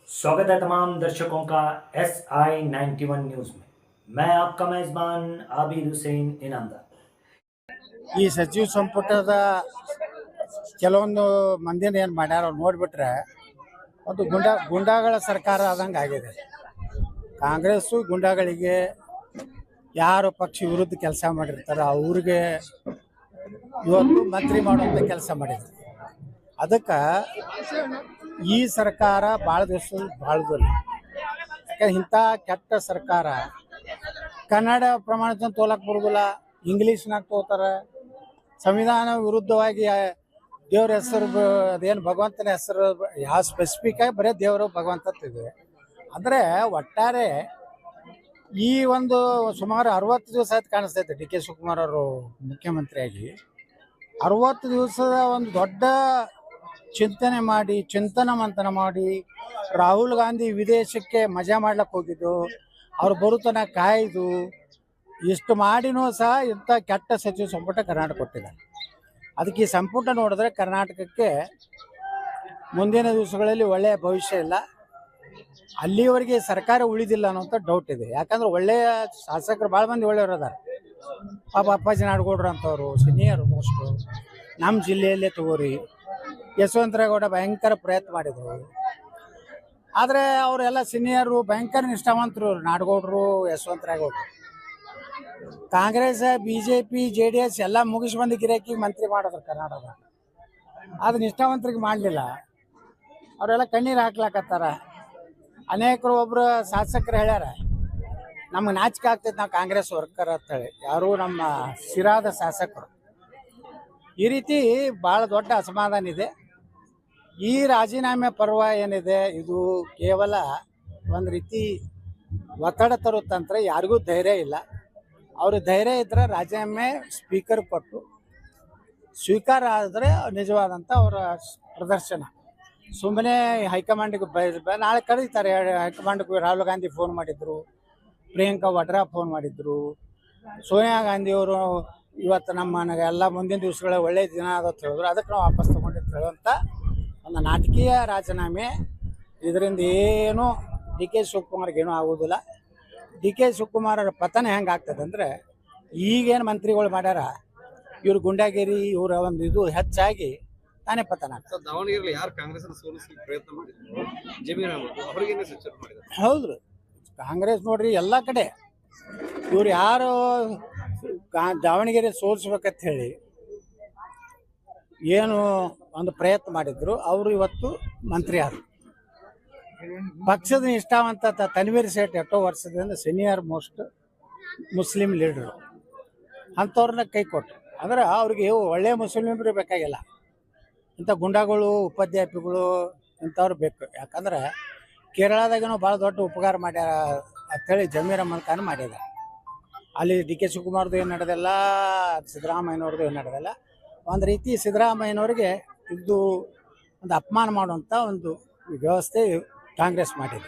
स्वागत है तमाम दर्शकों का SI91 न्यूज़ में। मैं आपका मेज़बान आबिद हुसैन इनामदार। ಈ ಸಚಿವ ಸಂಪುಟದ ಕೆಲವೊಂದು ಮಂದಿನ ಏನು ಮಾಡ್ಯಾರ ಅವ್ರು ನೋಡಿಬಿಟ್ರೆ ಒಂದು ಗುಂಡಾಗಳ ಸರ್ಕಾರ ಆದಂಗೆ ಆಗಿದೆ. ಕಾಂಗ್ರೆಸ್ಸು ಗುಂಡಾಗಳಿಗೆ ಯಾರು ಪಕ್ಷ ವಿರುದ್ಧ ಕೆಲಸ ಮಾಡಿರ್ತಾರೋ ಅವ್ರಿಗೆ ಇವತ್ತು ಮಂತ್ರಿ ಮಾಡುವಂಥ ಕೆಲಸ ಮಾಡಿದ್ರು. ಅದಕ್ಕೆ ಈ ಸರ್ಕಾರ ಭಾಳ ದಿವಸ ಬಾಳೋದಿಲ್ಲ. ಯಾಕಂದ್ರೆ ಇಂಥ ಕೆಟ್ಟ ಸರ್ಕಾರ ಕನ್ನಡ ಪ್ರಮಾಣದ ತೋಲಕ್ಕೆ ಬರೋದಿಲ್ಲ, ಇಂಗ್ಲೀಷ್ನಾಗ ತೋತಾರೆ. ಸಂವಿಧಾನ ವಿರುದ್ಧವಾಗಿ ದೇವ್ರ ಹೆಸರು ಅದೇನು ಭಗವಂತನ ಹೆಸರು ಯಾವ ಸ್ಪೆಸಿಫಿಕ್ ಆಗಿ ಬರೀ ದೇವರು ಭಗವಂತತ್ತಿದೆ. ಅಂದರೆ ಒಟ್ಟಾರೆ ಈ ಒಂದು ಸುಮಾರು 60 ದಿವಸ ಆಯ್ತು ಕಾಣಿಸ್ತೈತೆ ಡಿ ಕೆ ಶಿವಕುಮಾರ್ ಅವರು ಮುಖ್ಯಮಂತ್ರಿಯಾಗಿ. 60 ದಿವಸದ ಒಂದು ದೊಡ್ಡ ಚಿಂತನ ಮಂಥನ ಮಾಡಿ ರಾಹುಲ್ ಗಾಂಧಿ ವಿದೇಶಕ್ಕೆ ಮಜಾ ಮಾಡ್ಲಿಕ್ಕೆ ಹೋಗಿದ್ದು, ಅವ್ರು ಬರುತ್ತನ ಕಾಯ್ದು ಇಷ್ಟು ಮಾಡಿನೂ ಸಹ ಇಂಥ ಕೆಟ್ಟ ಸಚಿವ ಸಂಪುಟ ಕರ್ನಾಟಕ ಕೊಟ್ಟಿದ್ದಾರೆ. ಅದಕ್ಕೆ ಈ ಸಂಪುಟ ನೋಡಿದ್ರೆ ಕರ್ನಾಟಕಕ್ಕೆ ಮುಂದಿನ ದಿವಸಗಳಲ್ಲಿ ಒಳ್ಳೆಯ ಭವಿಷ್ಯ ಇಲ್ಲ, ಅಲ್ಲಿವರೆಗೆ ಸರ್ಕಾರ ಉಳಿದಿಲ್ಲ ಅನ್ನೋಂಥ ಡೌಟ್ ಇದೆ. ಯಾಕಂದ್ರೆ ಒಳ್ಳೆಯ ಶಾಸಕರು ಭಾಳ ಮಂದಿ ಒಳ್ಳೆಯವರು ಅದಾರೆ. ಪಾಪ ಅಪ್ಪಾಜಿ ನಾಡಗೌಡ್ರು ಅಂತವರು ಸೀನಿಯರ್ ಮೋಸ್ಟು ನಮ್ಮ ಜಿಲ್ಲೆಯಲ್ಲೇ ತಗೋರಿ. ಯಶವಂತರಾಗೌಡ ಭಯಂಕರ ಪ್ರಯತ್ನ ಮಾಡಿದರು, ಆದರೆ ಅವರೆಲ್ಲ ಸೀನಿಯರು ಭಯಂಕರ ನಿಷ್ಠಾವಂತರು. ನಾಡಗೌಡರು, ಯಶವಂತರಾಗೌಡರು ಕಾಂಗ್ರೆಸ್ BJP JDS ಎಲ್ಲ ಮುಗಿಸಿ ಬಂದು ಗಿರಾಕಿಗೆ ಮಂತ್ರಿ ಮಾಡಿದ್ರು ಕರ್ನಾಟಕ. ಅದು ನಿಷ್ಠಾವಂತರಿಗೆ ಮಾಡಲಿಲ್ಲ, ಅವರೆಲ್ಲ ಕಣ್ಣೀರು ಹಾಕ್ಲಾಕತ್ತಾರ. ಅನೇಕರು ಒಬ್ಬರು ಶಾಸಕರು ಹೇಳ್ಯಾರ ನಮ್ಗೆ ನಾಚಿಕೆ ಆಗ್ತೈತೆ ನಾವು ಕಾಂಗ್ರೆಸ್ ವರ್ಕರ್ ಅಂತೇಳಿ, ಯಾರು ನಮ್ಮ ಸಿರಾದ ಶಾಸಕರು. ಈ ರೀತಿ ಭಾಳ ದೊಡ್ಡ ಅಸಮಾಧಾನ ಇದೆ. ಈ ರಾಜೀನಾಮೆ ಪರ್ವ ಏನಿದೆ ಇದು ಕೇವಲ ಒಂದು ರೀತಿ ಒತ್ತಡ ತರುತ್ತಂತ್ರ. ಯಾರಿಗೂ ಧೈರ್ಯ ಇಲ್ಲ. ಅವ್ರಿಗೆ ಧೈರ್ಯ ಇದ್ದರೆ ರಾಜೀನಾಮೆ ಸ್ಪೀಕರ್ ಕೊಟ್ಟು ಸ್ವೀಕಾರ ಆದರೆ ನಿಜವಾದಂಥ ಅವರ ಪ್ರದರ್ಶನ. ಸುಮ್ಮನೆ ಹೈಕಮಾಂಡಿಗೆ ನಾಳೆ ಕರೀತಾರೆ. ಹೈಕಮಾಂಡ್ಗೆ ರಾಹುಲ್ ಗಾಂಧಿ ಫೋನ್ ಮಾಡಿದ್ರು, ಪ್ರಿಯಾಂಕಾ ವಡ್ರಾ ಫೋನ್ ಮಾಡಿದ್ರು, ಸೋನಿಯಾ ಗಾಂಧಿಯವರು ಇವತ್ತು ನನಗೆ ಎಲ್ಲ ಮುಂದಿನ ದಿವಸಗಳ ಒಳ್ಳೆಯ ದಿನ ಅಂತ ಹೇಳಿದ್ರು, ಅದಕ್ಕೆ ನಾವು ವಾಪಸ್ ತೊಗೊಂಡಿದ್ದು ಹೇಳುವಂಥ ಒಂದು ನಾಟಕೀಯ ರಾಜೀನಾಮೆ. ಇದರಿಂದ ಏನೂ ಡಿ ಕೆ ಶಿವಕುಮಾರ್ಗೆ ಏನೂ ಆಗೋದಿಲ್ಲ. ಡಿ ಕೆ ಶಿವಕುಮಾರರ ಪತನ ಹೆಂಗೆ ಆಗ್ತದೆ ಅಂದರೆ, ಈಗೇನು ಮಂತ್ರಿಗಳು ಮಾಡ್ಯಾರ ಇವ್ರು ಗುಂಡಾಗಿರಿ ಇವರ ಒಂದು ಇದು ಹೆಚ್ಚಾಗಿ ತಾನೇ ಪತನ ಆಗ್ತದೆ. ದಾವಣಗೆರೆಯಲ್ಲಿ ಯಾರು ಕಾಂಗ್ರೆಸ್ ಸೋಲಿಸಲಿಕ್ಕೆ ಪ್ರಯತ್ನ ಮಾಡಿದ್ರು, ಜಮೀರ್ ಅಹಮದ್ ಅವರಿಗೇನೆ ಸೂಚನೆ ಮಾಡಿದ್ರು. ಹೌದು, ಕಾಂಗ್ರೆಸ್ ನೋಡ್ರಿ ಎಲ್ಲ ಕಡೆ ಇವ್ರು ಯಾರು ದಾವಣಗೆರೆ ಸೋಲಿಸ್ಬೇಕಂತ ಹೇಳಿ ಏನು ಒಂದು ಪ್ರಯತ್ನ ಮಾಡಿದ್ರು, ಅವರು ಇವತ್ತು ಮಂತ್ರಿ ಆದರು. ಪಕ್ಷದ ನಿಷ್ಠಾವಂತ ತನ್ವೀರ್ ಸೇಠ್ ಎಷ್ಟೋ ವರ್ಷದಿಂದ ಸೀನಿಯರ್ ಮೋಸ್ಟ್ ಮುಸ್ಲಿಂ ಲೀಡರು ಅಂಥವ್ರನ್ನ ಕೈ ಕೊಟ್ಟರು. ಅಂದ್ರೆ ಅವ್ರಿಗೆ ಒಳ್ಳೆಯ ಮುಸ್ಲಿಮರು ಬೇಕಾಗಿಲ್ಲ, ಇಂಥ ಗುಂಡಾಗಳು ಉಪಾಧ್ಯಾಪಿಗಳು ಇಂಥವ್ರು ಬೇಕು. ಯಾಕಂದ್ರೆ ಕೇರಳದಾಗೇನೋ ಭಾಳ ದೊಡ್ಡ ಉಪಕಾರ ಮಾಡ್ಯಾರ ಅಂಥೇಳಿ ಜಮೀರ್ ಅಹಮದ್ ಖಾನ್ ಮಾಡಿದ್ದಾರೆ. ಅಲ್ಲಿ ಡಿ ಕೆ ಶಿವಕುಮಾರ್ದು ಏನು ನಡೆದಿಲ್ಲ, ಸಿದ್ದರಾಮಯ್ಯನವ್ರದ್ದು ಏನು ನಡೆದಿಲ್ಲ. ಒಂದು ರೀತಿ ಸಿದ್ದರಾಮಯ್ಯನವ್ರಿಗೆ ಇದು ಒಂದು ಅಪಮಾನ ಮಾಡುವಂಥ ಒಂದು ವ್ಯವಸ್ಥೆ ಕಾಂಗ್ರೆಸ್ ಮಾಡಿದೆ.